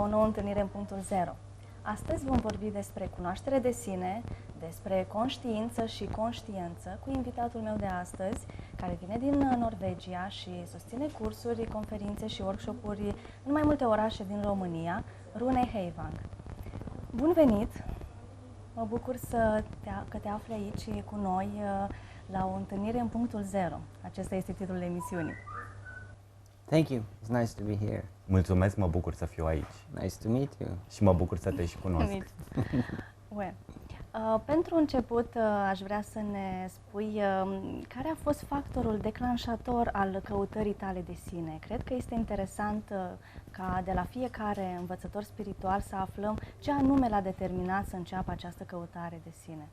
o nouă întâlnire în punctul 0. Astăzi vom vorbi despre cunoaștere de sine, despre conștiință și conștiență cu invitatul meu de astăzi, care vine din Norvegia și susține cursuri, conferințe și workshop-uri în mai multe orașe din România, Rune Heivang. Bun venit! Mă bucur că te afli aici cu noi la o întâlnire în punctul 0. Acesta este titlul emisiunii. Thank you. It's nice to be here. Mulțumesc, mă bucur să fiu aici. Nice to meet you. Și mă bucur să te și cunosc. Pentru început, aș vrea să ne spui care a fost factorul declanșator al căutării tale de sine. Cred că este interesant ca de la fiecare învățător spiritual să aflăm ce anume l-a determinat să înceapă această căutare de sine.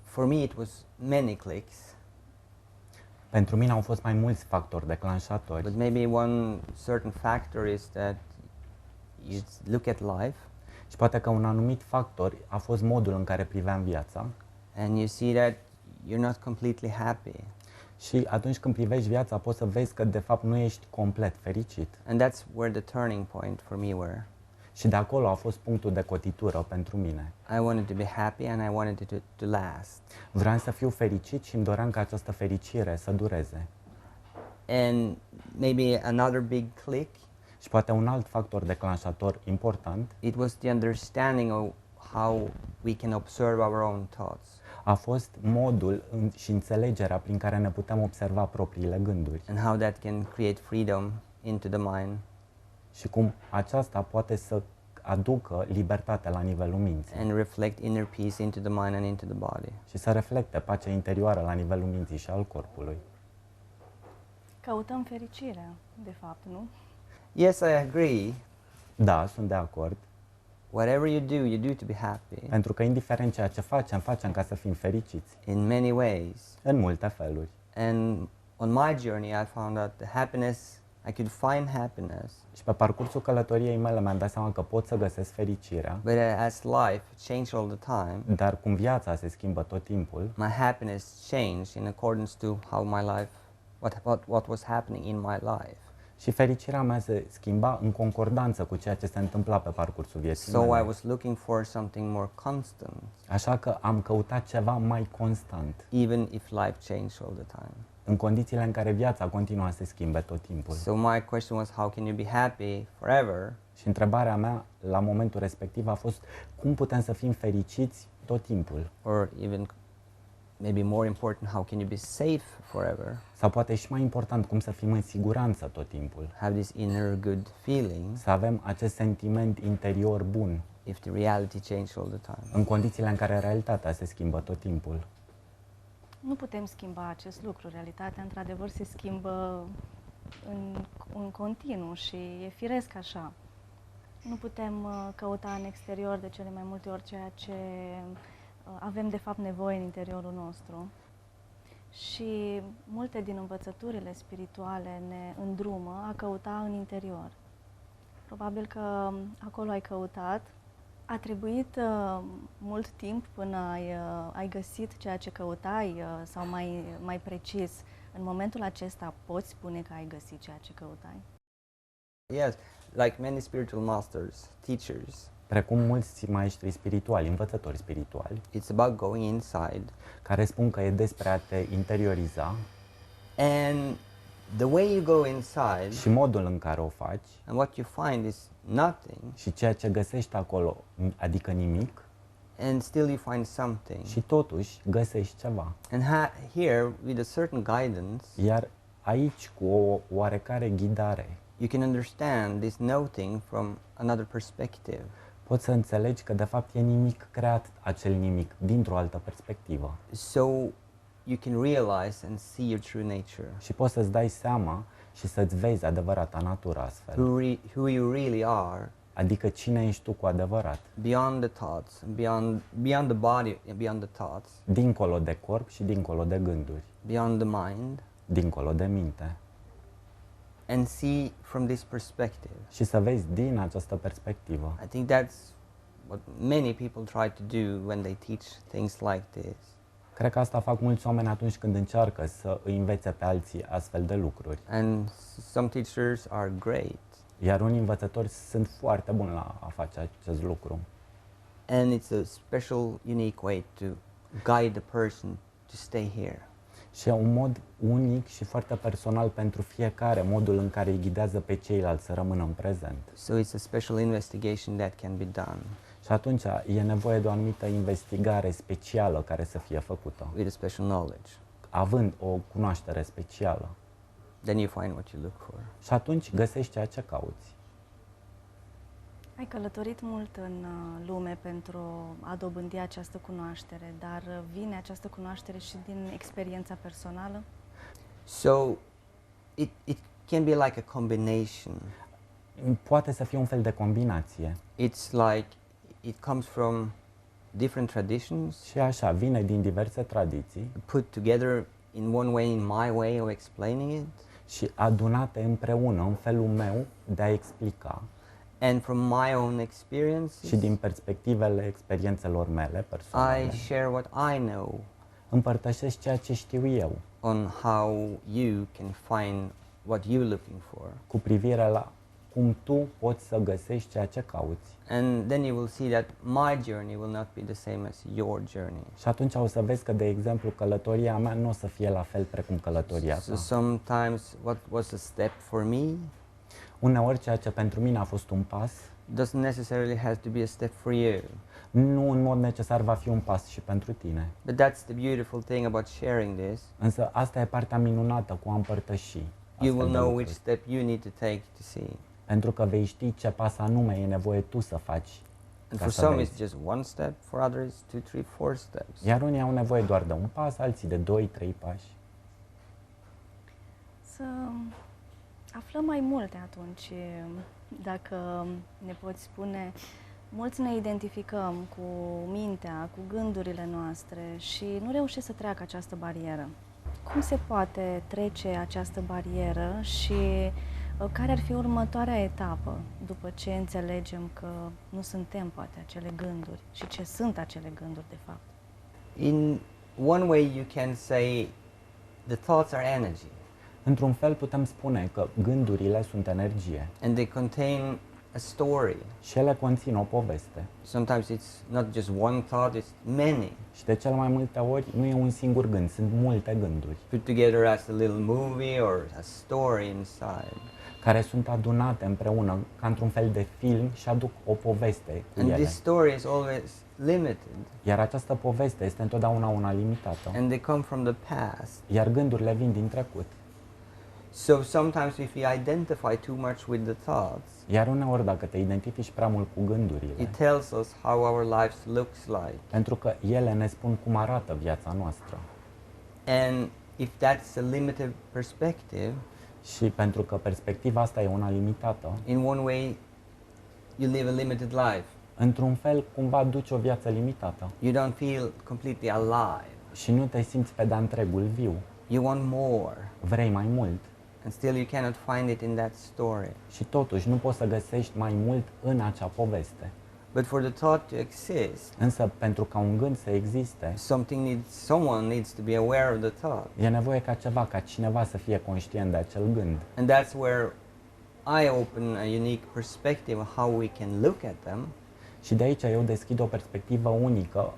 For me it was many clicks. Pentru mine au fost mai mulți factori declanșatori. But maybe one certain factor is that you look at life. Și poate că un anumit factor a fost modul în care priveam viața. And you see that you're not completely happy. Și atunci când privești viața, poți să vezi că de fapt nu ești complet fericit. And that's where the turning point for me were. Și de acolo a fost punctul de cotitură pentru mine. I wanted to be happy and I wanted it to last. Vreau să fiu fericit și îmi doream ca această fericire să dureze. And maybe another big click. Și poate un alt factor declanșator important. It was the understanding of how we can observe our own thoughts. A fost modul și înțelegerea prin care ne putem observa propriile gânduri. And how that can create freedom into the mind. Și cum aceasta poate să aducă libertate la nivelul minții. And reflect inner peace into the mind and into the body. Și să reflecte pacea interioară la nivelul minții și al corpului. Căutăm fericirea, de fapt, nu? Yes, I agree. Da, sunt de acord. Whatever you do to be happy. Pentru că indiferent ceea ce facem ca să fim fericiți. In many ways. În multe feluri. And on my journey I found out the happiness, I could find happiness. Și pe parcursul călătoriei mele mi-am dat seama că pot să găsesc fericirea. But as life changed all the time. Dar cum viața se schimbă tot timpul. My happiness changed in accordance to how my life, what was happening in my life. Și fericirea mea se schimba în concordanță cu ceea ce se întâmpla pe parcursul vieții mele. So I was looking for something more constant. Așa că am căutat ceva mai constant. Even if life changed all the time. În condițiile în care viața continua să se schimbe tot timpul. So my question was, how can you be happy forever? Și întrebarea mea la momentul respectiv a fost cum putem să fim fericiți tot timpul? Or even maybe more important, how can you be safe forever? Sau poate și mai important, cum să fim în siguranță tot timpul? Have this inner good feeling. Să avem acest sentiment interior bun. If the reality changes all the time. În condițiile în care realitatea se schimbă tot timpul. Nu putem schimba acest lucru. Realitatea, într-adevăr, se schimbă în continuu și e firesc așa. Nu putem căuta în exterior de cele mai multe ori ceea ce avem de fapt nevoie în interiorul nostru. Și multe din învățăturile spirituale ne îndrumă a căuta în interior. Probabil că acolo ai căutat. A trebuit mult timp până ai găsit ceea ce căutai sau mai precis, în momentul acesta poți spune că ai găsit ceea ce căutai? Yes, like many spiritual masters, teachers. Precum mulți maestri spirituali, învățători spirituali. It's about going inside. Care spun că e despre a te interioriza. And the way you go inside. Și modul în care o faci. And what you find is nothing. Și ceea ce găsești acolo, adică nimic. And still you find something. Și totuși găsești ceva. And here, with a certain guidance. Iar aici, cu o oarecare ghidare. You can understand this nothing from another perspective. Poți să înțelegi că de fapt e nimic creat, acel nimic, dintr-o altă perspectivă. So you can realize and see your true nature. Și poți să-ți dai seama și să-ți vezi adevărata natură astfel. Who you really are. Adică cine ești tu cu adevărat. Beyond the thoughts, beyond the body, beyond the thoughts. Dincolo de corp și dincolo de gânduri. Beyond the mind. Dincolo de minte. And see from this perspective. Și să vezi din această perspectivă. I think that's what many people try to do when they teach things like this. Cred că asta fac mulți oameni atunci când încearcă să îi învețe pe alții astfel de lucruri. And some teachers are great. Iar unii învățători sunt foarte buni la a face acest lucru. And it's a special, unique way to guide the person to stay here. Și e un mod unic și foarte personal pentru fiecare, modul în care îi ghidează pe ceilalți să rămână în prezent. So it's a special investigation that can be done Și atunci e nevoie de o anumită investigare specială care să fie făcută, with a special knowledge. având o cunoaștere specială. Then you find what you look for. Și atunci găsești ceea ce cauți. Ai călătorit mult în lume pentru a dobândi această cunoaștere, dar vine această cunoaștere și din experiența personală? So it can be like a combination. Poate să fie un fel de combinație. It's like it comes from different traditions Și așa, vine din diverse tradiții put together in one way, in my way of explaining it, și adunate împreună în felul meu de a explica. and from my own experiences, Și din experiențelor mele personale, I share what I know împărtășesc ceea ce știu eu on how you can find what you're looking for. cu privire la cum tu poți să găsești ceea ce cauți. And then you will see that my journey will not be the same as your journey. Și atunci o să vezi că, de exemplu, călătoria mea nu o să fie la fel precum călătoria So ta. sometimes what was a step for me Uneori ceea ce pentru mine a fost un pas, doesn't necessarily have to be a step for you. nu în mod necesar va fi un pas și pentru tine. But that's the beautiful thing about sharing this. Însă asta e partea minunată cu a împărtăși You astfel will de know lucruri. which step you need to take to see. Pentru că vei ști ce pas anume e nevoie tu să faci. And ca for să some vezi. it's just one step, for others 2, 3, 4 steps. Iar unii au nevoie doar de un pas, alții de 2-3 pași. Să aflăm mai multe atunci, dacă ne poți spune. Mulți ne identificăm cu mintea, cu gândurile noastre și nu reușesc să treacă această barieră. Cum se poate trece această barieră și care ar fi următoarea etapă după ce înțelegem că nu suntem poate acele gânduri și ce sunt acele gânduri de fapt? In one way you can say the thoughts are energy Într-un fel putem spune că gândurile sunt energie and they contain a story. și ele conțin o poveste. Sometimes it's not just one thought, it's many Și de cel mai multe ori nu e un singur gând, sunt multe gânduri put together as a little movie or a story inside. care sunt adunate împreună ca într-un fel de film și aduc o poveste cu And ele. this story is always limited Iar această poveste este întotdeauna una limitată. and they come from the past. Iar gândurile vin din trecut. So sometimes if we identify too much with the thoughts, Iar uneori dacă te identifici prea mult cu gândurile, it tells us how our lives looks like. pentru că ele ne spun cum arată viața noastră. And if that's a limited perspective, Și pentru că perspectiva asta e una limitată, in one way you live a limited life. într-un fel cumva duci o viață limitată You don't feel completely alive. și nu te simți pe de-a întregul viu. You want more, Vrei mai mult and still you cannot find it in that story. și totuși nu poți să găsești mai mult în acea poveste. But for the thought to exist, Însă pentru ca un gând să existe, someone needs to be aware of the thought. e nevoie ca cineva să fie conștient de acel gând. And that's where I open a unique perspective of how we can look at them. Și de aici eu deschid o perspectivă unică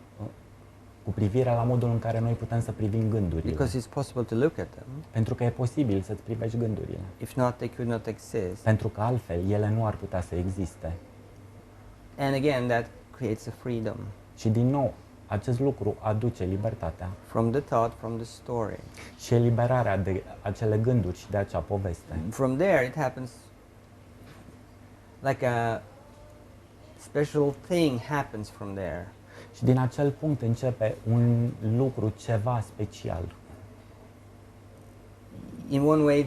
cu privire la modul în care noi putem să privim gândurile. Because it's possible to look at them. Pentru că e posibil să-ți privești gândurile. If not, they could not exist. Pentru că altfel ele nu ar putea să existe. And again, that creates a freedom Și din nou, acest lucru aduce libertatea from the thought, from the story. și eliberarea de acele gânduri și de acea poveste. From there, it happens like a special thing happens from there. Și din acel punct începe un lucru, ceva special. In one way,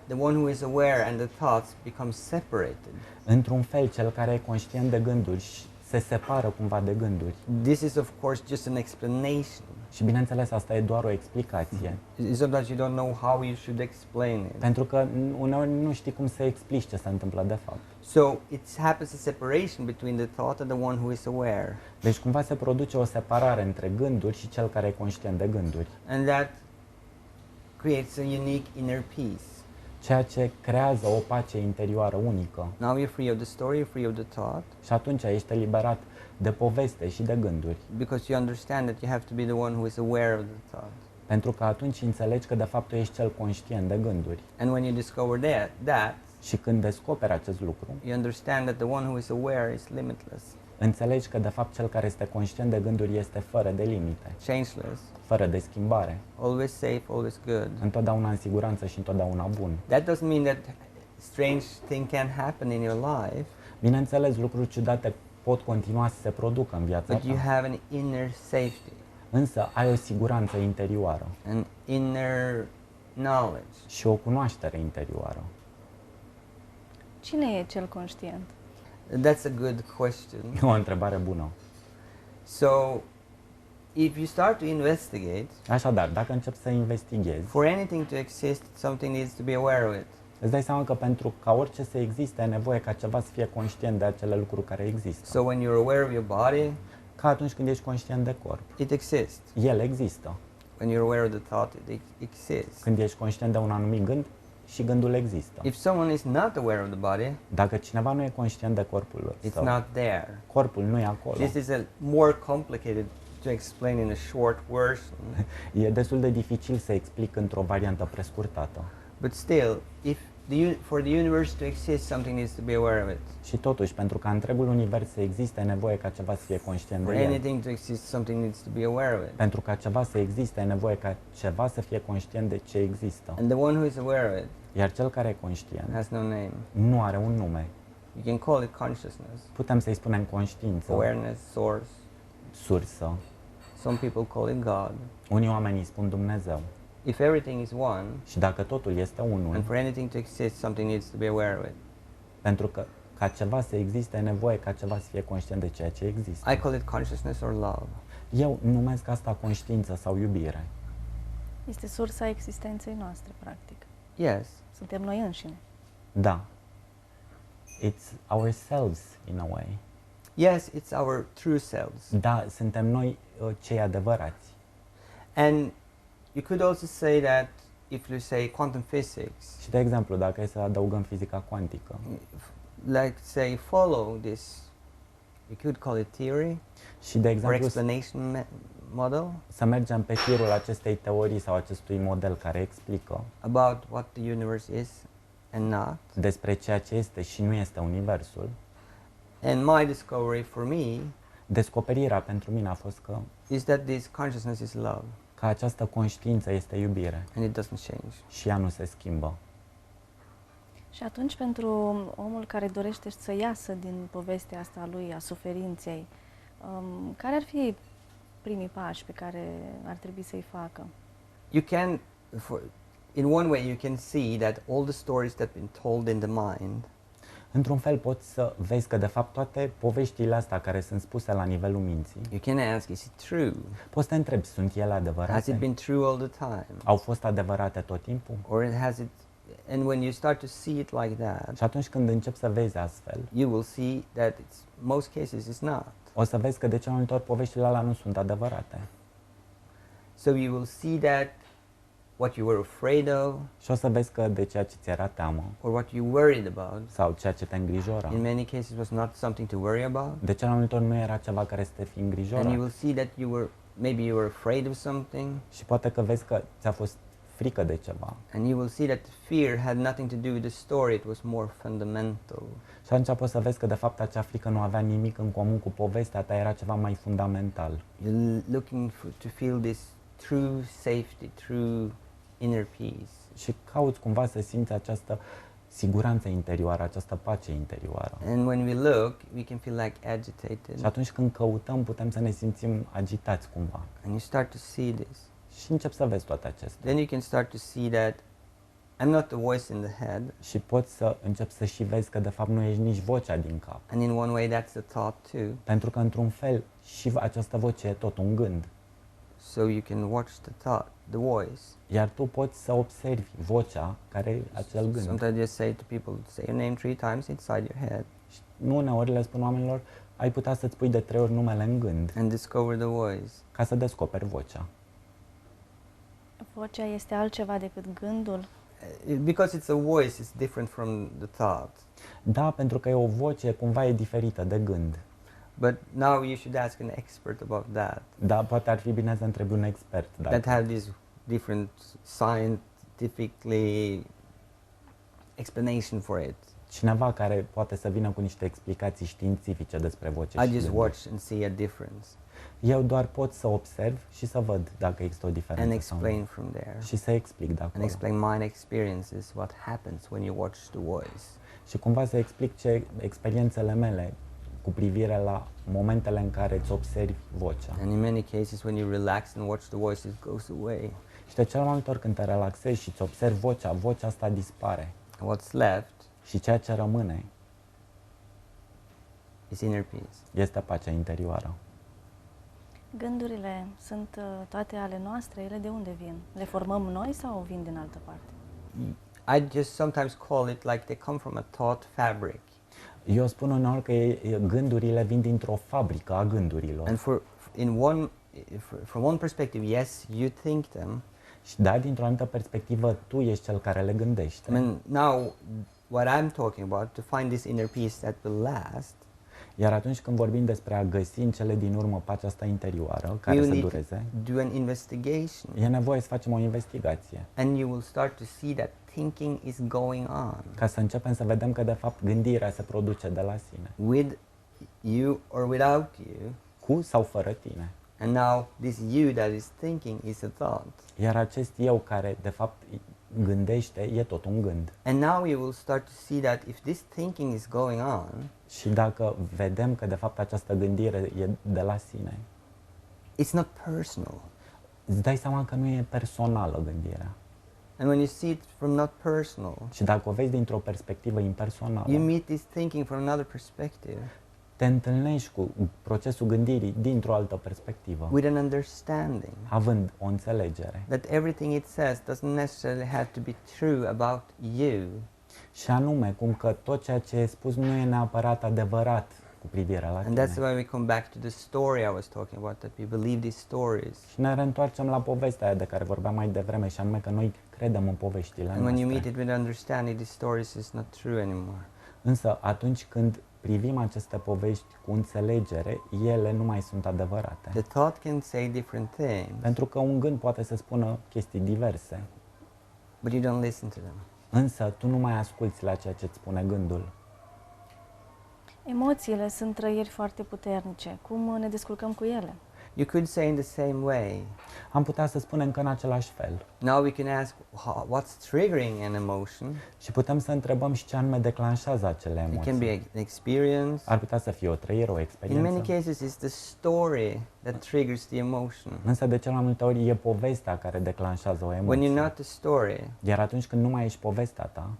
the one who is aware and the thoughts become separated. Într-un fel, cel care e conștient de gânduri se separă cumva de gânduri. This is, of course, just an explanation. Și bineînțeles, asta e doar o explicație. Sometimes you don't know how you should explain it. Pentru că uneori nu știi cum să explici ce se întâmplă de fapt. So it happens a separation between the thought and the one who is aware. Deci cumva se produce o separare între gânduri și cel care e conștient de gânduri. And that creates a unique inner peace. ceea ce creează o pace interioară unică. Now you're free of the story, you're free of the thought, Și atunci ești eliberat de poveste și de gânduri. because you understand that you have to be the one who is aware of the thought. Pentru că atunci înțelegi că de fapt tu ești cel conștient de gânduri. And when you discover that, Și când descoperi acest lucru, you understand that the one who is aware is limitless, înțelegi că de fapt cel care este conștient de gânduri este fără de limite, changeless, fără de schimbare, always safe, always good. întotdeauna în siguranță și întotdeauna bun. That doesn't mean that strange thing can happen in your life, Bineînțeles, lucruri ciudate pot continua să se producă în viața but you ta, have an inner safety, însă ai o siguranță interioară an inner knowledge. și o cunoaștere interioară. Cine e cel conștient? That's a good question. E o întrebare bună. So, if you start to investigate, Așadar, dacă începi să investighezi, for anything to exist, something needs to be aware of it. îți dai seama că pentru ca orice să existe, e nevoie ca ceva să fie conștient de acele lucruri care există. So when you're aware of your body, Ca atunci când ești conștient de corp, it exists. el există. When you're aware of the thought, it exists. Când ești conștient de un anumit gând, și gândul există. If someone is not aware of the body, Dacă cineva nu e conștient de corpul it's său, not there. corpul nu e acolo. This is a more complicated to explain in a short version. E destul de dificil să explic într-o variantă prescurtată. But still, if for the universe to exist, something needs to be aware of it. Și totuși, pentru ca întregul univers să existe, e nevoie ca ceva să fie conștient For de el. anything to exist, something needs to be aware of it. Pentru ca ceva să existe, e nevoie ca ceva să fie conștient de ce există. And the one who is aware of it Iar cel care e conștient has no name. nu are un nume. You can call it consciousness, Putem să-i spunem conștiință, awareness, source. sursă. Some people call it God. Unii oameni îi spun Dumnezeu. If everything is one, Și dacă totul este unul, and for anything to exist, something needs to be aware of it. pentru că ca ceva să existe, e nevoie ca ceva să fie conștient de ceea ce există. I call it consciousness or love. Eu numesc asta conștiință sau iubire. Este sursa existenței noastre, practic. Yes. Suntem noi înșine. Da. It's ourselves in a way. Yes, it's our true selves. Da, suntem noi cei adevărați. And you could also say that if you say quantum physics, Și de exemplu, dacă e să adăugăm fizica cuantică, like say follow this, you could call it theory și de or exemplu explanation model să mergem pe firul acestei teorii sau acestui model care explică about what the universe is and not. despre ceea ce este și nu este universul. And my discovery for me Descoperirea pentru mine a fost că is that this consciousness is love această conștiință este iubire and it doesn't change. și ea nu se schimbă. Și atunci, pentru omul care dorește să iasă din povestea asta a lui, a suferinței, care ar fi primii pași pe care ar trebui să-i facă? You can, in one way, you can see that all the stories that have been told in the mind Într-un fel poți să vezi că de fapt toate poveștile astea care sunt spuse la nivelul minții, you can ask, is it true? poți să te întrebi, sunt ele Has it adevărate? been true all the time? Au fost adevărate tot timpul? Or has it, and when you start to see it like that, Și atunci când începi să vezi astfel, you will see that it's, most cases it's not. o să vezi că de cele mai multe ori poveștile alea nu sunt adevărate. So you will see that what you were afraid of Și o să vezi că de ceea ce ți era teamă or what you worried about, sau ceea ce te îngrijora, in many cases was not something to worry about. de cele mai multe ori nu era ceva care să te fi And you îngrijorat. will see that maybe you were afraid of something, Și poate că vezi că ți-a fost frică de ceva. and you will see that the fear had nothing to do with the story, it was more fundamental. Și atunci poți să vezi că de fapt acea frică nu avea nimic în comun cu povestea ta, era ceva mai fundamental. You're looking to feel this true safety, true inner peace. Și cauți cumva să simți această siguranță interioară, această pace interioară. And when we look, we can feel like agitated. Și atunci când căutăm, putem să ne simțim agitați cumva. And you start to see this. Și începi să vezi toate acestea. Then you can start to see that I'm not the voice in the head. Și poți să începi să și vezi că de fapt nu ești nici vocea din cap. And in one way, that's the thought too. Pentru că într-un fel și această voce e tot un gând. So you can watch the thought, the voice. Iar tu poți să observi vocea care e acel gând. Sometimes you say to people, say your name 3 times inside your head Și nu uneori le spun oamenilor, ai putea să-ți pui de 3 ori numele în gând and discover the voice. ca să descoperi vocea. Vocea este altceva decât gândul? Because it's a voice, it's different from the thought. Da, pentru că e o voce, cumva e diferită de gând. But now you should ask an expert about that. Da, poate ar fi bine să întrebi un expert. That have these different scientifically explanation for it. Cineva care poate să vină cu niște explicații științifice despre voce I și just gânduri. watch and see a difference Eu doar pot să observ și să văd dacă există o and diferență sau nu. explain from there. Și să explic de And acolo. explain my experiences, what happens when you watch the voice. Și cumva să explic ce experiențele mele cu privire la momentele în care îți observi vocea. And in many cases when you relax and watch the voice, it goes away. Și de cel mai multe ori când te relaxezi și îți observi vocea, vocea asta dispare. And what's left Și ceea ce rămâne is inner peace. este pacea interioară. Gândurile sunt toate ale noastre, ele de unde vin? Le formăm noi sau vin din altă parte? I just sometimes call it like they come from a thought fabric. Eu spun uneori că gândurile vin dintr-o fabrică a gândurilor. And from one perspective, yes, you think them. Și da, dintr-o anumită perspectivă, tu ești cel care le gândește. I mean, now what I'm talking about, to find this inner peace that will last, Iar atunci când vorbim despre a găsi în cele din urmă pacea asta interioară, care you să need to dureze, do an investigation. e nevoie să facem o investigație. And you will start to see that thinking is going on Ca să începem să vedem că, de fapt, gândirea se produce de la sine. with you or without you. Cu sau fără tine. And now this you that is thinking is a thought. Iar acest eu care, de fapt, gândește, e tot un gând. And now you will start to see that if this thinking is going on, Și dacă vedem că, de fapt, această gândire e de la sine, it's not personal. îți dai seama că nu e personală gândirea. And when you see it from not personal, Și dacă o vezi dintr-o perspectivă impersonală, you meet this thinking from another perspective te întâlnești cu procesul gândirii dintr-o altă perspectivă, with an understanding având o înțelegere. that everything it says doesn't necessarily have to be true about you. Și anume, cum că tot ceea ce e spus nu e neapărat adevărat cu privire la And that's tine. why we come back to the story I was talking about, that we believe these stories. Și ne reîntoarcem la povestea aia de care vorbeam mai devreme, și anume că noi credem în poveștile And when you meet noastre. it with understanding, these stories is not true anymore. Însă atunci când privim aceste povești cu înțelegere, ele nu mai sunt adevărate. The thought can say different things, Pentru că un gând poate să spună chestii diverse, but you don't listen to them. însă tu nu mai asculți la ceea ce îți spune gândul. Emoțiile sunt trăiri foarte puternice. Cum ne descurcăm cu ele? You could say in the same way. Am putea să spunem că în același fel. Now we can ask what's triggering an emotion. Și putem să întrebăm și ce anume declanșează acele It can be emoții. an experience. Ar putea să fie o trăire, o In experiență. many cases, it's the story that triggers the emotion. Însă de cel mai multe ori e povestea care declanșează o When emoție. you're not the story, Iar atunci când nu mai ești povestea ta,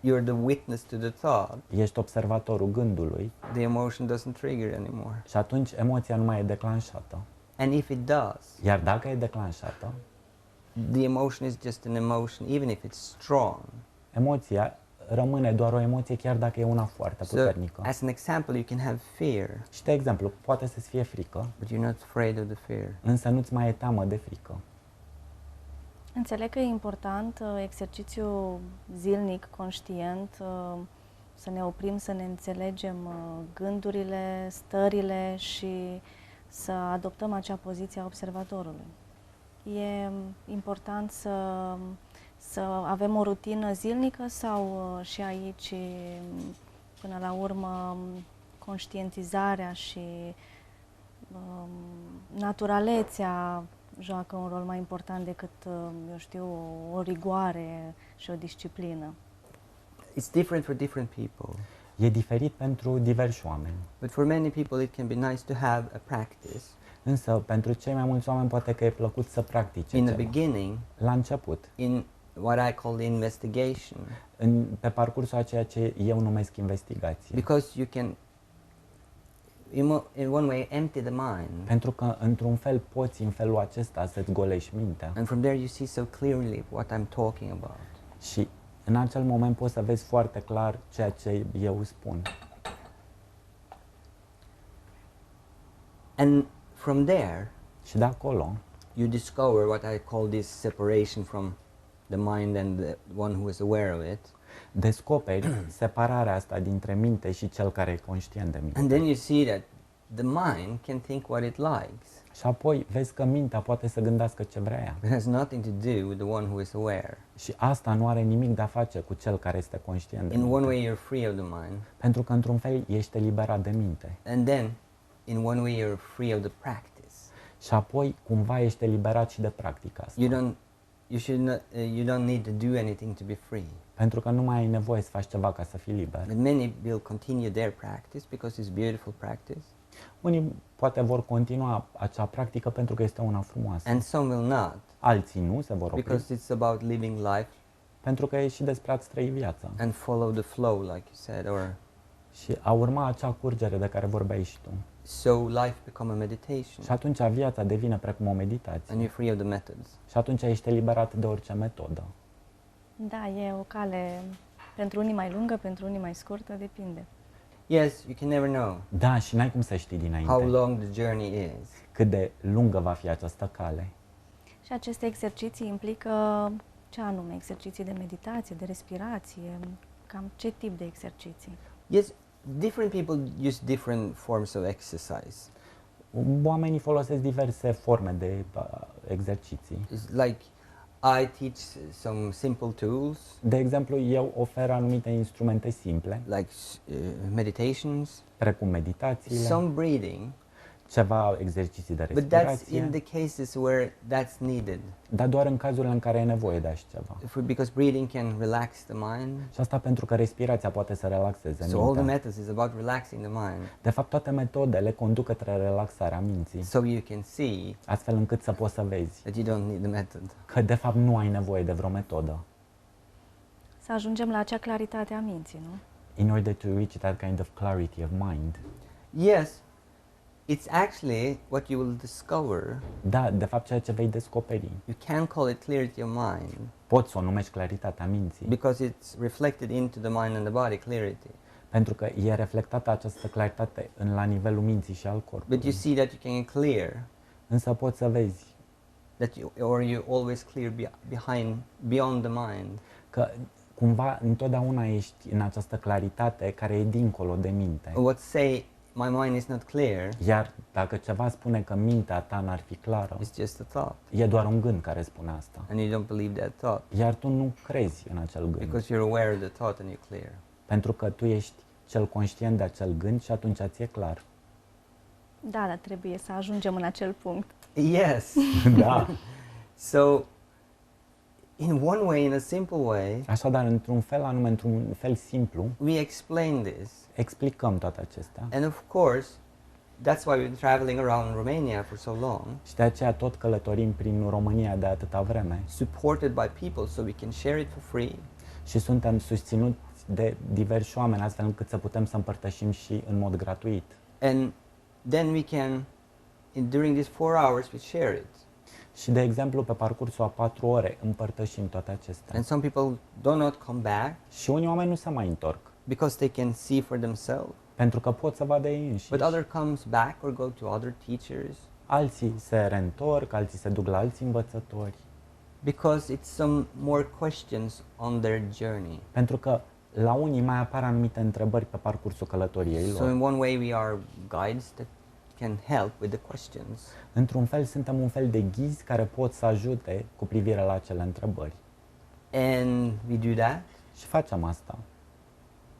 you're the witness to the thought, ești observatorul gândului the emotion doesn't trigger anymore. și atunci emoția nu mai e declanșată. And if it does, Iar dacă e declanșată, the emotion is just an emotion, even if it's strong. emoția rămâne doar o emoție chiar dacă e una foarte So, puternică. as an example, you can have fear, Și de exemplu, poate să-ți fie frică, but you're not afraid of the fear. însă nu-ți mai e teamă de frică. Înțeleg că e important exercițiu zilnic, conștient, să ne oprim, să ne înțelegem gândurile, stările și să adoptăm acea poziție a observatorului. E important să avem o rutină zilnică sau și aici, până la urmă, conștientizarea și naturalețea joacă un rol mai important decât, eu știu, o rigoare și o disciplină. It's different for different people, E diferit pentru diversi oameni. but for many people it can be nice to have a practice. Însă, pentru cei mai mulți oameni poate că e plăcut să practice In the ceva. beginning, La început, in what I call the investigation, pe parcursul a ceea ce eu numesc investigație. because you can, in one way, empty the mind, Pentru că, într-un fel, poți în felul acesta să-ți golești mintea and from there you see so clearly what I'm talking about. și în acel moment poți să vezi foarte clar ceea ce eu spun. And from there, Și de acolo you discover what I call this separation from the mind and the one who is aware of it. descoperi separarea asta dintre minte și cel care e conștient de minte. And then you see that the mind can think what it likes. Și apoi vezi că mintea poate să gândească ce vrea ea. It has nothing to do with the one who is aware. Și asta nu are nimic de a face cu cel care este conștient de In minte. one way you're free of the mind, Pentru că într-un fel ești eliberat de minte. and then in one way you're free of the practice. Și apoi cumva ești eliberat și de practica asta. You don't need to do anything to be free. Pentru că nu mai ai nevoie să faci ceva ca să fii liber. But many will continue their practice because it's beautiful practice, Unii poate vor continua acea practică pentru că este una frumoasă. and some will not Alții nu se vor opri because it's about living life pentru că e și despre a-ți trăi viața. and follow the flow, like you said, or Și a urma acea curgere de care vorbeai și tu. so life become a meditation, Și atunci viața devine precum o meditație. and you're free of the methods. Și atunci ești eliberat de orice metodă. Da, e o cale pentru unii mai lungă, pentru unii mai scurtă, depinde. Yes, you can never know Da, și n-ai cum să știi how dinainte long the journey is. cât de lungă va fi această cale. Și aceste exerciții implică ce anume? Exerciții de meditație, de respirație, cam ce tip de exerciții? Yes, different people use different forms of exercise. Oamenii folosesc diverse forme de exerciții. It's like I teach some simple tools, De exemplu, eu ofer anumite instrumente simple, like meditations, precum meditațiile, some breathing, ceva exerciții de but that's respirație, in the cases where that's needed. dar doar în cazurile în care e nevoie de așa ceva. Because breathing can relax the mind. Și asta pentru că respirația poate să relaxeze So all the mintea. methods is about relaxing the mind, De fapt, toate metodele conduc către relaxarea minții, so you can see astfel încât să poți să vezi that you don't need the method. că de fapt nu ai nevoie de vreo metodă. Să ajungem la acea claritate a minții, nu? In order to reach that kind of clarity of mind. Yes, it's actually what you will discover. Da, de fapt ceea ce vei descoperi. You can call it clarity of mind Poți să o numești claritatea minții, because it's reflected into the mind and the body clarity. pentru că e reflectată această claritate la nivelul minții și al But you corpului. see that you can clear, Însă poți să vezi that you always clear beyond the mind. că cumva întotdeauna ești în această claritate care e dincolo de minte. What say my mind is not clear Iar dacă ceva spune că mintea ta n-ar fi clară, is just a thought, e doar un gând care spune asta. and you don't believe that thought Iar tu nu crezi în acel gând, because you're aware of the thought and you're clear. pentru că tu ești cel conștient de acel gând și atunci ți-e clar. Da, dar trebuie să ajungem în acel punct. Yes. Da. So, in one way, in a simple way, Așadar, într-un fel anume, într-un fel simplu, we explain this, explicăm toate acestea. and of course, that's why we've been traveling around Romania for so long, Și de aceea tot călătorim prin România de atâta vreme supported by people, so we can share it for free. și suntem susținuți de diversi oameni astfel încât să putem să împărtășim și în mod gratuit. And then we can, during these 4 hours, we share it. Și, de exemplu, pe parcursul a 4 ore împărtășim toate acestea. And some people do not come back Și unii oameni nu se mai întorc, because they can see for themselves. pentru că pot să vadă ei înșiși. But other comes back or go to other teachers Alții se reîntorc, alții se duc la alți învățători, because it's some more questions on their journey. pentru că la unii mai apar anumite întrebări pe parcursul călătoriei So lor. in one way we are guides that can help with the questions. Într-un fel, suntem un fel de ghizi care pot să ajute cu privire la acele întrebări. And we do that. Și facem asta.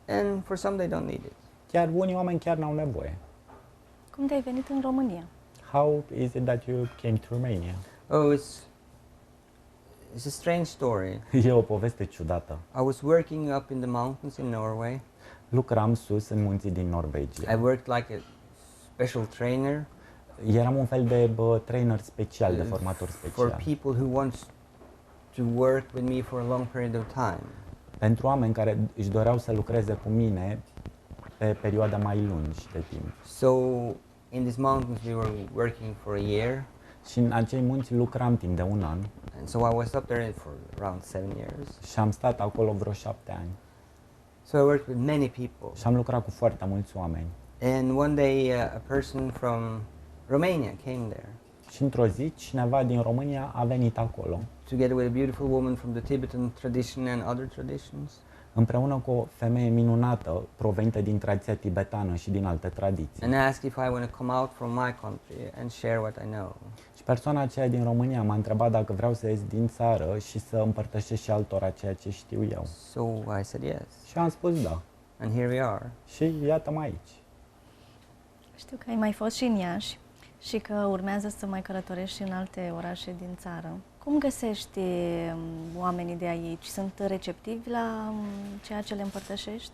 And for some they don't need it. Chiar unii oameni chiar n-au nevoie. Cum de-ai venit în România? How is it that you came to Romania? Oh, it's a strange story. E o poveste ciudată. I was working up in the mountains in Norway. Lucram sus în munții din I Norvegia. worked like a special trainer Eram un fel de trainer special, de formator for special. people who wants to work with me for a long period of time. Pentru oameni care își doreau să lucreze cu mine pe perioade mai lungi de timp. So in these mountains we were working for a year, Și în acei munți lucram timp de un an and so I was up there for around 7 years. și am stat acolo vreo 7 ani. So I worked with many people. Și am lucrat cu foarte mulți oameni. And one day a person from Romania came there. Și într-o zi, cineva din România a venit acolo, together with a beautiful woman from the Tibetan tradition and other traditions. împreună cu o femeie minunată provenită din tradiția tibetană și din alte tradiții. And asked if I want to come out from my country and share what I know. Și persoana aceea din România m-a întrebat dacă vreau să ies din țară și să împărtășesc și altora ceea ce știu eu. So I said yes. Și am spus da. And here we are. Și iată-mă aici. Știu că ai mai fost și în Iași și că urmează să mai călătorești și în alte orașe din țară. Cum găsești oamenii de aici? Sunt receptivi la ceea ce le împărtășești?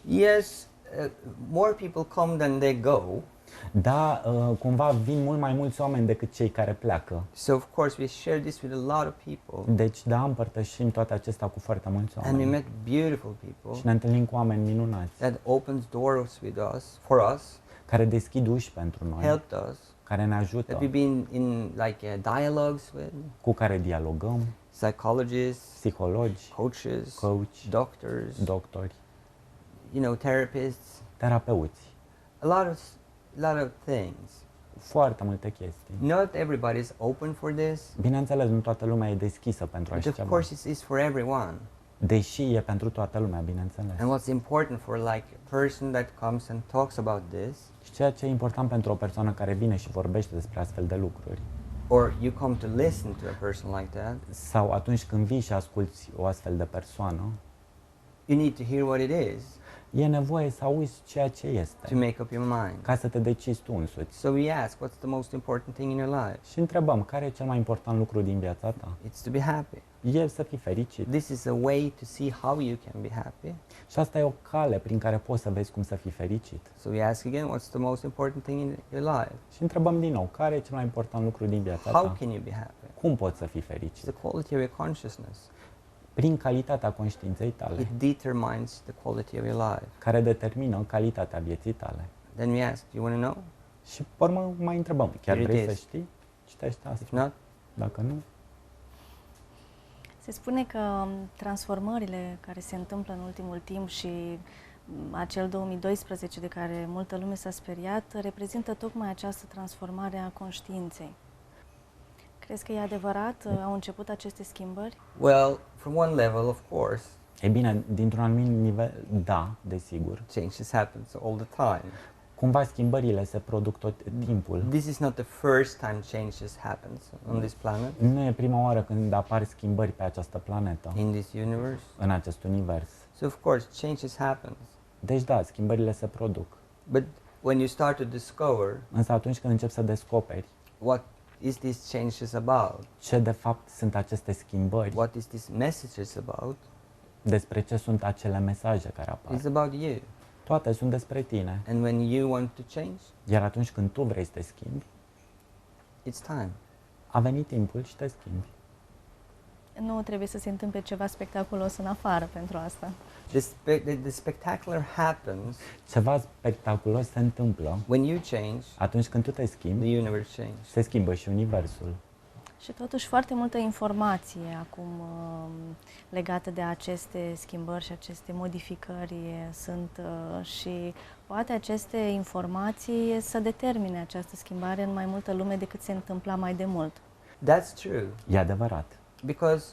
Yes, more people come than they go. Da, cumva vin mult mai mulți oameni decât cei care pleacă. So of course we share this with a lot of people. Deci da, împărtășim toate acestea cu foarte mulți And we oameni. met beautiful people Și ne întâlnim cu oameni minunați, that opens doors with us, for us, care deschid uși pentru noi, helped us, care ne ajută, that we've been in like dialogues with, cu care dialogăm, psychologists, psihologi, coaches, coach, doctors, doctori, therapists, terapeuți. a lot of things. Foarte multe chestii. Not everybody is open for this, Bineînțeles, nu toată lumea e deschisă pentru but așa of ceva. course it's for everyone. Deși e pentru toată lumea, bineînțeles. And what's important for like a person that comes and talks about this, Și ceea ce e important pentru o persoană care vine și vorbește despre astfel de lucruri, or you come to listen to a person like that, sau atunci când vii și asculți o astfel de persoană, you need to hear what it is e nevoie să auzi ceea ce to este, make up your mind. ca să te decizi tu însuți. So we ask, what's the most important thing in your life? Și întrebăm, care e cel mai important lucru din viața ta? It's to be happy. E să fii fericit. This is a way to see how you can be happy. Și asta e o cale prin care poți să vezi cum să fii fericit. So we ask again, what's the most important thing in your life? Și întrebăm din nou, care e cel mai important lucru din viața How ta? can you be happy? Cum poți să fii It's fericit? the quality of your consciousness. Prin calitatea conștiinței tale, It determines the quality of your life. care determină calitatea vieții tale. Then we ask, do you want to know? Și pe urmă mai întrebăm, chiar Here it vrei să is. știi? Citește asta. If not, Dacă nu, Se spune că transformările care se întâmplă în ultimul timp și acel 2012 de care multă lume s-a speriat, reprezintă tocmai această transformare a conștiinței. Crezi că e adevărat? Au început aceste schimbări? well, from one level, of course, e bine, dintr-un anumit nivel, da, desigur. changes happens all the time. Cumva schimbările se produc tot timpul. This is not the first time changes happens on this planet, Nu e prima oară când apar schimbări pe această planetă, in this universe. în acest univers. So of course, changes happens. Deci da, schimbările se produc. But when you start to discover Însă atunci când începi să descoperi what is these changes about, ce de fapt sunt aceste schimbări, what is this messages about, despre ce sunt acele mesaje care apar, it's about you. toate sunt despre tine. And when you want to change, Iar atunci când tu vrei să te schimbi, it's time. a venit timpul și te schimbi. Nu trebuie să se întâmple ceva spectaculos în afară pentru asta. The spectacular happens Ceva spectaculos se întâmplă when you change, atunci când tu te schimbi, the universe changes. se schimbă și universul. Și totuși foarte multă informație acum legată de aceste schimbări și aceste modificări sunt și poate aceste informații să determine această schimbare în mai multă lume decât se întâmpla mai de mult. That's true, E adevărat. because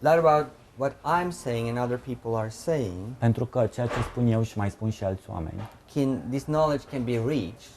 a lot about what I'm saying and other people are saying, Pentru că ceea ce spun eu și mai spun și alți oameni, this knowledge can be reached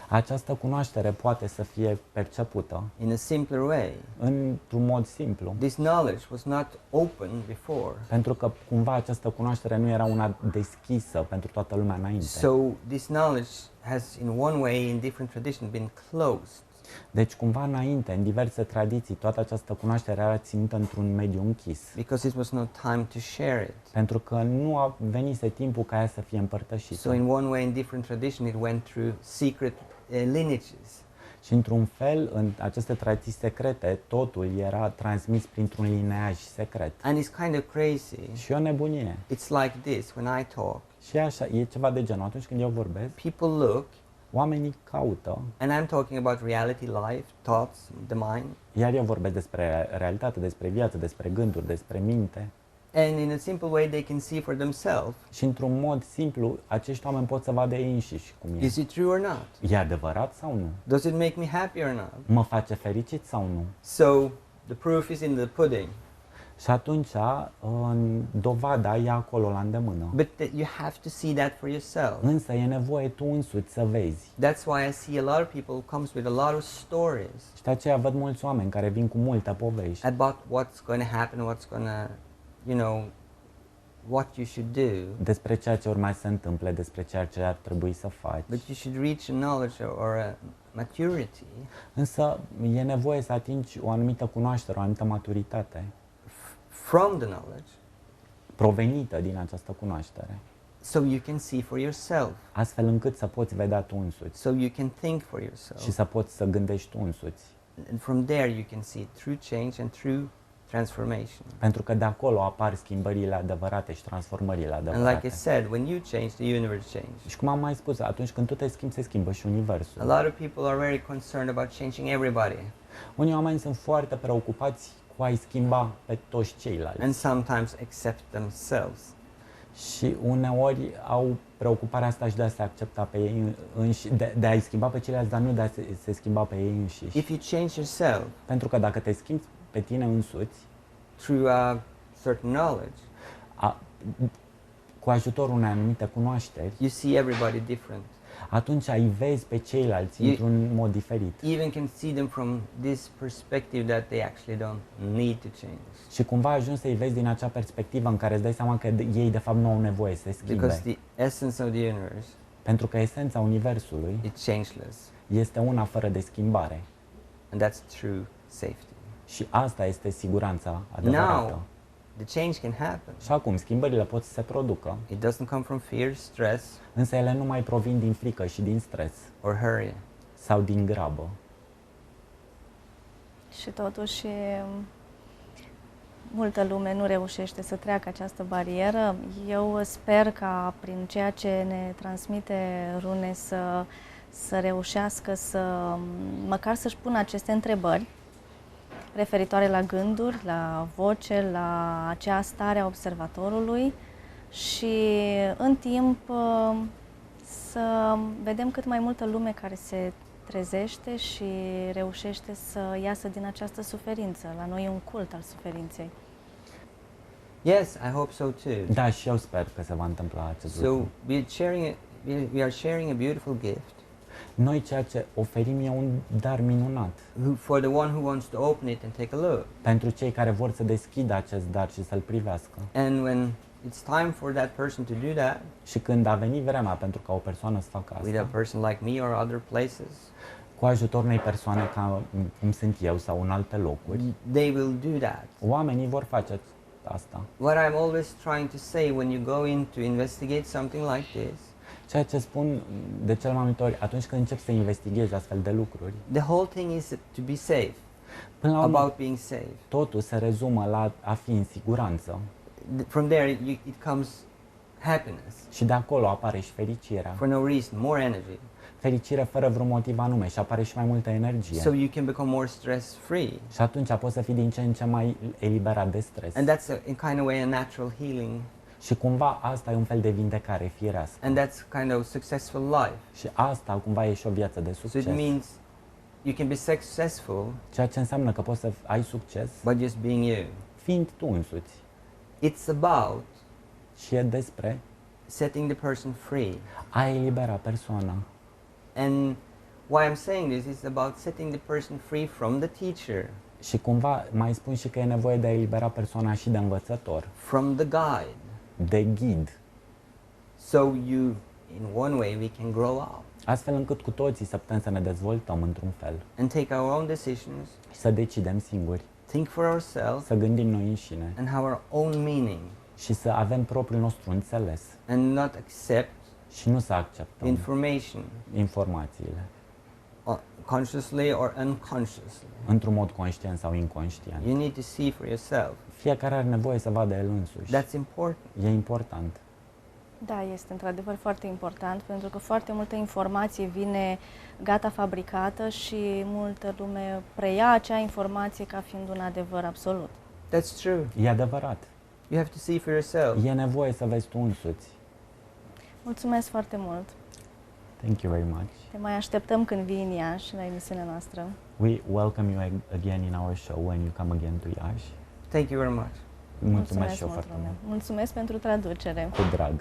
această cunoaștere poate să fie percepută in a simpler way. într-un mod simplu. This knowledge was not open before. Pentru că cumva această cunoaștere nu era una deschisă pentru toată lumea înainte. So this knowledge has, in one way, in different traditions, been closed. Deci cumva înainte, în diverse tradiții, toată această cunoaștere era ținută într-un mediu închis. Because it was no time to share it. Pentru că nu a venise timpul ca ea să fie So împărtășită. in one way, in different traditions, it went through secret lineages. Și într-un fel, în aceste tradiții secrete, totul era transmis printr-un lineaj secret. And it's kind of crazy. Și e o nebunie. It's like this, when I talk, Și e așa, e ceva de genul. Atunci când eu vorbesc, people look, oamenii caută, and I'm talking about reality, life, thoughts, the mind, iar eu vorbesc despre realitate, despre viață, despre gânduri, despre minte. And in a simple way, they can see for themselves. Și într-un mod simplu, acești oameni pot să vadă ei înșiși cum e. Is it true or not? E adevărat sau nu? Does it make me happy or not? Mă face fericit sau nu? So the proof is in the pudding. Și atunci, dovada e acolo la îndemână. But you have to see that for yourself. Însă e nevoie tu însuți să vezi. That's why I see a lot of people comes with a lot of stories Și de aceea văd mulți oameni care vin cu multe povești about what's going to happen, what's going to, what you should do. despre ceea ce urmează să se întâmple, despre ceea ce ar trebui să faci. But you should reach a knowledge or a maturity Însă e nevoie să atingi o anumită cunoaștere, o anumită maturitate from the knowledge provenită din această cunoaștere, so you can see for yourself, astfel încât să poți vedea tu însuți so you can think for și yourself. să poți să gândești tu însuți. And from there you can see true change and true transformation. Pentru că de acolo apar schimbările adevărate și transformările And like adevărate. I said, when you change, the universe changes. Și cum am mai spus, atunci când tu te schimbi, se schimbă și A universul. lot of people are very concerned about changing everybody, Unii oameni sunt foarte preocupați cu a-i schimba pe toți ceilalți. and sometimes accept themselves. Și uneori au preocuparea asta și de a se accepta pe ei înși, de a-i schimba pe ceilalți, dar nu de a se schimba pe ei înșiși. If you change yourself Pentru că dacă te schimbi pe tine însuți, through certain knowledge, cu ajutorul unei anumite cunoașteri, you see everybody different. atunci îi vezi pe ceilalți într-un mod diferit. Even can see them from this perspective that they actually don't need to change. Și cumva ajungi să-i vezi din acea perspectivă în care îți dai seama că ei de fapt nu au nevoie să se Because schimbe. the essence of the universe Pentru că esența universului is changeless, este una fără de schimbare. and that's true safety. Și asta este siguranța adevărată. Now, the change can happen. Și acum, schimbările pot să se producă, It doesn't come from fear, stress, însă ele nu mai provin din frică și din stres or hurry. sau din grabă. Și totuși multă lume nu reușește să treacă această barieră. Eu sper ca prin ceea ce ne transmite Rune să reușească măcar să-și pună aceste întrebări referitoare la gânduri, la voce, la acea stare a observatorului și în timp să vedem cât mai multă lume care se trezește și reușește să iasă din această suferință. La noi e un cult al suferinței. Yes, I hope so too. Da, și eu sper că se va întâmpla acest So lucru. we are sharing a beautiful gift Noi ceea ce oferim e un dar minunat for the one who wants to open it and take a look. pentru cei care vor să deschidă acest dar și să-l privească. And when it's time for that person to do that, Și când a venit vremea pentru ca o persoană să facă with a asta, person like me or other places, cu ajutorul unei persoane ca cum sunt eu sau în alte locuri, they will do that. oamenii vor face asta. What I'm always trying to say when you go in to investigate something like this, Ceea ce spun de cel mai multe ori, atunci când începi să investighezi astfel de lucruri, the whole thing is to be safe, până la urmă, about being safe. totul se rezumă la a fi în siguranță. From there, it comes happiness Și de acolo apare și fericirea. for no reason, more energy. Fericire fără vreun motiv anume și apare și mai multă energie. So you can become more stress free. Și atunci poți să fii din ce în ce mai eliberat de stres. And that's in kind of way a natural healing. Și cumva asta e un fel de vindecare firească. And that's kind of successful life. Și asta cumva e și o viață de So succes. it means you can be successful Ceea ce înseamnă că poți să ai succes by just being you. fiind tu însuți. It's about Și e despre setting the person free. a elibera persoana. And why I'm saying this is about setting the person free from the teacher, Și cumva mai spun și că e nevoie de a elibera persoana și de învățător, from the guide. de ghid, So in one way, we can grow up astfel încât cu toții să putem să ne dezvoltăm într-un fel and take our own decisions, și să decidem singuri, think for ourselves, să gândim noi înșine and have our own meaning, și să avem propriul nostru înțeles and not accept și nu să acceptăm information informațiile consciously or unconsciously. într-un mod conștient sau inconștient. You need to see for yourself. Fiecare are nevoie să vadă el însuși. That's important. E important. Da, este într-adevăr foarte important, pentru că foarte multă informație vine gata fabricată și multă lume preia acea informație ca fiind un adevăr absolut. That's true. E adevărat. You have to see for yourself. E nevoie să vezi tu însuți. Mulțumesc foarte mult! Thank you very much. Te mai așteptăm când vii în Iași, la emisiunea noastră. We welcome you again in our show when you come again to Iași. Thank you very much. Mulțumesc și eu mult, foarte Rune. mult. Mulțumesc pentru traducere. Cu drag.